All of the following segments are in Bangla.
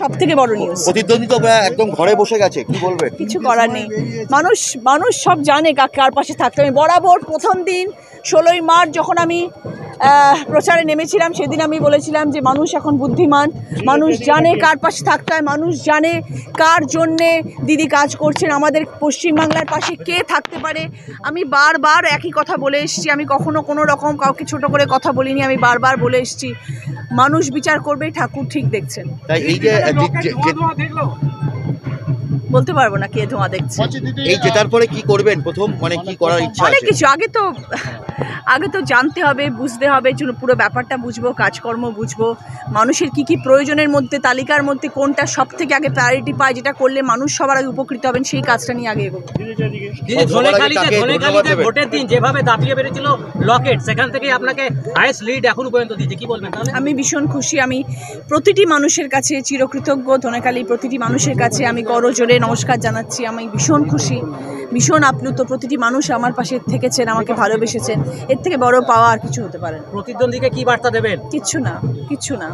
সবথেকে বড় নিউজ। প্রতিদ্বন্দ্বিতা একদম ঘরে বসে গেছে, কি বলবেন? কিছু করার নেই, মানুষ সব জানে কার পাশে থাকতে। আমি বরাবর প্রথম দিন 16ই মার্চ যখন আমি প্রচারে নেমেছিলাম, সেদিন আমি বলেছিলাম যে মানুষ এখন বুদ্ধিমান, মানুষ জানে কার পাশে থাকতে হয়, মানুষ জানে কার জন্যে দিদি কাজ করছেন, আমাদের পশ্চিমবাংলার পাশে কে থাকতে পারে। আমি বারবার একই কথা বলে এসেছি, আমি কখনো কোনো রকম কাউকে ছোট করে কথা বলিনি, আমি বারবার বলে এসেছি মানুষ বিচার করবে, ঠাকুর ঠিক দেখছেন। তাই এই যে বলতে পারবো না কে ধোঁয়া দেখছে। এই জেতার পরে কি করবেন প্রথম, মানে কি করার ইচ্ছা আছে? অনেক কিছু, আগে তো জানতে হবে, বুঝতে হবে, পুরো ব্যাপারটা বুঝবো, কাজকর্ম বুঝবো, মানুষের কি কি প্রয়োজনের মধ্যে, তালিকার মধ্যে কোনটা সব থেকে আগে প্রায়োরিটি পায়, যেটা করলে মানুষ সবার আগে উপকৃত হবেন, সেই কাজটা নিয়ে আগে এগোবো। ভোটের দিন যেভাবে দাপিয়ে বেড়েছিল লকেট, সেখান থেকে আপনাকে হাইয়েস্ট লিড এখনো পর্যন্ত দিয়েছে, কি বলবেন? আমি ভীষণ খুশি, আমি প্রতিটি মানুষের কাছে চিরকৃতজ্ঞ, ধনেখালি প্রতিটি মানুষের কাছে আমি করজোড়ে নমস্কার জানাচ্ছি। আমি ভীষণ খুশি, ভীষণ আপ্লুত, প্রতিটি মানুষ আমার পাশে থেকেছেন, আমাকে ভালোবেসেছেন, এর থেকে বড় পাওয়া আর কিছু হতে পারে না। প্রতিদ্বন্দ্বীকে কি বার্তা দেবেন? কিচ্ছু না।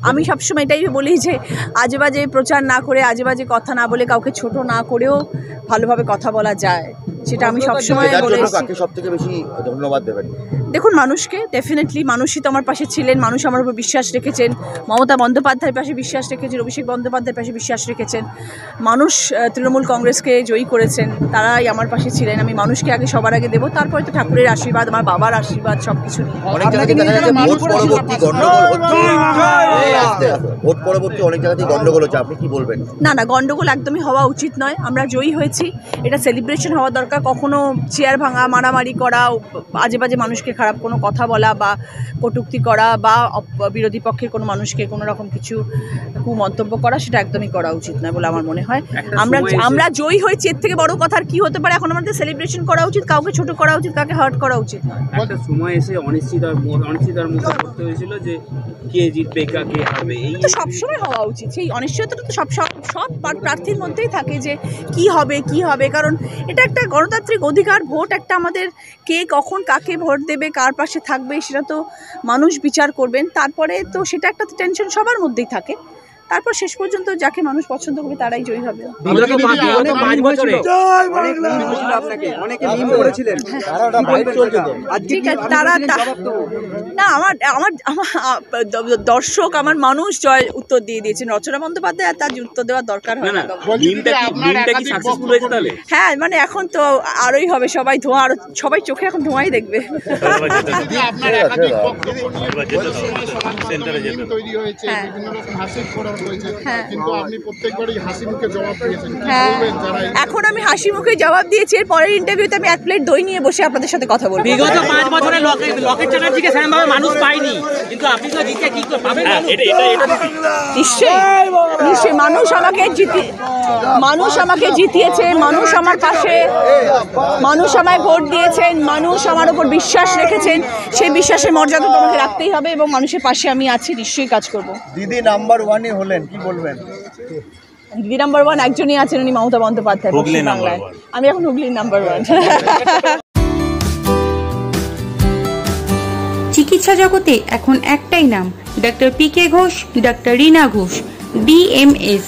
আমি সবসময় এটাই বলি যে আজেবাজে প্রচার না করে, আজেবাজে কথা না বলে, কাউকে ছোট না করেও ভালোভাবে কথা বলা যায়, সেটা আমি সবসময় বলে এসেছি। সবথেকে বেশি ধন্যবাদ দেবেন? দেখুন, মানুষকে ডেফিনেটলি, মানুষই তো আমার পাশে ছিলেন, মানুষ আমার উপর বিশ্বাস রেখেছেন, মমতা বন্দ্যোপাধ্যায়ের পাশে বিশ্বাস রেখেছেন, অভিষেক বন্দ্যোপাধ্যায়ের পাশে বিশ্বাস রেখেছেন, মানুষ তৃণমূল কংগ্রেসকে জয়ী করেছেন, তারাই আমার পাশে ছিলেন। আমি মানুষকে আগে সবার আগে দেবো, তারপরে তো ঠাকুরের আশীর্বাদ, আমার বাবার আশীর্বাদ, সব কিছু নিয়ে। অনেক জায়গায় দেখা যাচ্ছে ভোট পরবর্তী গন্ডগোল হচ্ছে, ভোট পরবর্তী অনেক জায়গাতেই গন্ডগোল হচ্ছে, আপনি কি বলবেন? না, গন্ডগোল একদমই হওয়া উচিত নয়। আমরা জয়ী হয়েছি, এটা সেলিব্রেশন হওয়া দরকার। কখনো চেয়ার ভাঙা, মারামারি করা, আজে বাজে মানুষকে খারাপ কোনো কথা বলা বা কটূক্তি করা বা বিরোধী পক্ষের কোনো মানুষকে কোনো রকম কিছু কুমন্তব্য করা, সেটা একদমই করা উচিত নয় বলে আমার মনে হয়। আমরা জয়ী হয়েছি, এর থেকে বড় কথা আর কি হতে পারে? এখন আমাদের সেলিব্রেশন করা উচিত, কাউকে ছোট করা উচিত, কাউকে হার্ট করা উচিত নয়। একটা সময় এসে অনিশ্চিতার মুখে পড়তে হয়েছিল যে কে জিতবে, কে হারবে, এই তো সবসময় হওয়া উচিত। সেই অনিশ্চয়তাটা তো সব প্রার্থীর মধ্যেই থাকে যে কি হবে, কারণ এটা একটা গণতান্ত্রিক অধিকার। ভোট একটা আমাদের, কে কখন কাকে ভোট দেবে, কার পাশে থাকবে, সেটা তো মানুষ বিচার করবেন। তারপরে তো সেটা একটা টেনশন সবার মধ্যেই থাকে, তারপর শেষ পর্যন্ত যাকে মানুষ পছন্দ করবে তারাই জয়ী হবে। না, আমার দর্শক, আমার মানুষ জয় উত্তর দিয়ে দিয়েছেন। রচনা বন্দ্যোপাধ্যায় আর তার উত্তর দেওয়ার দরকার হয় না। হ্যাঁ, মানে এখন তো আরোই হবে, সবাই ধোঁয়া, আরো সবাই চোখে এখন ধোঁয়াই দেখবে। এখন আমি হাসি মুখে জবাব দিয়েছি, এর পরের ইন্টারভিউতে আমি 1 প্লেট দই নিয়ে বসে আপনাদের সাথে কথা বলবো। বিগত 5 বছরে লকেট চ্যাটার্জিকে সেরকমভাবে মানুষ পায়নি, কিন্তু আপনি তো জিতে কি পাবেন? নিশ্চয়ই মানুষ আমাকে জিতিয়েছে, মানুষ আমার পাশে, মানুষ আমায় ভোট দিয়েছেন, মানুষ আমার উপর বিশ্বাস রেখেছেন, সেই বিশ্বাসের মর্যাদা তোমাকে রাখতেই হবে এবং মানুষের পাশে আমি আছি, নিশ্চয়ই কাজ করব। দিদি নাম্বার 1 হলেন, কি বলবেন? দিদি নাম্বার 1 একজনই আছেন, উনি মমতা বন্দ্যোপাধ্যায় বাংলায়। আমি এখন হুগলির নাম্বার 1। চিকিৎসা জগতে এখন একটাই নাম, doctor PK Ghosh, doctor Rina Ghosh, BMS,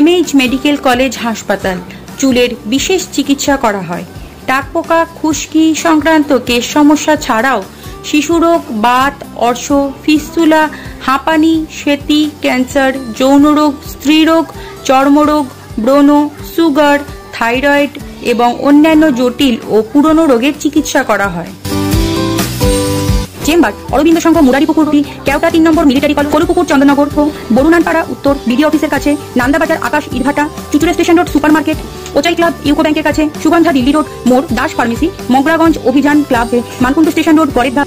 MH medical college হাসপাতাল। চুলের বিশেষ চিকিৎসা করা হয়। টাকপোকা, খুশকি সংক্রান্ত কেশ সমস্যা ছাড়াও শিশুরোগ, বাত, অর্শ, ফিস্তুলা, হাঁপানি, শ্বেতি, ক্যান্সার, যৌনরোগ, স্ত্রীরোগ, চর্মরোগ, ব্রণ, সুগার, থাইরয়েড এবং অন্যান্য জটিল ও পুরনো রোগের চিকিৎসা করা হয়। চেম্বার অরবিন্দ সংঘ, মুরারিপুকুরটি, কেওটা 3 নম্বর মিলিটারি কলেজ, কলুপুকুর, চন্দননগর, বরুণানপাড়া উত্তর, বিডি অফিসের কাছে, নান্দাবাজার, আকাশ, ইটভাটা, Chuchura station road, super market, ওচাই ক্লাব, ইউকো ব্যাংকের কাছে, সুগন্ধা দিল্লি রোড মোড়, দাস ফার্মেসি, মগরাগঞ্জ অভিযান ক্লাব, মানকুণ্ড স্টেশন রোড, পরের ধাপ।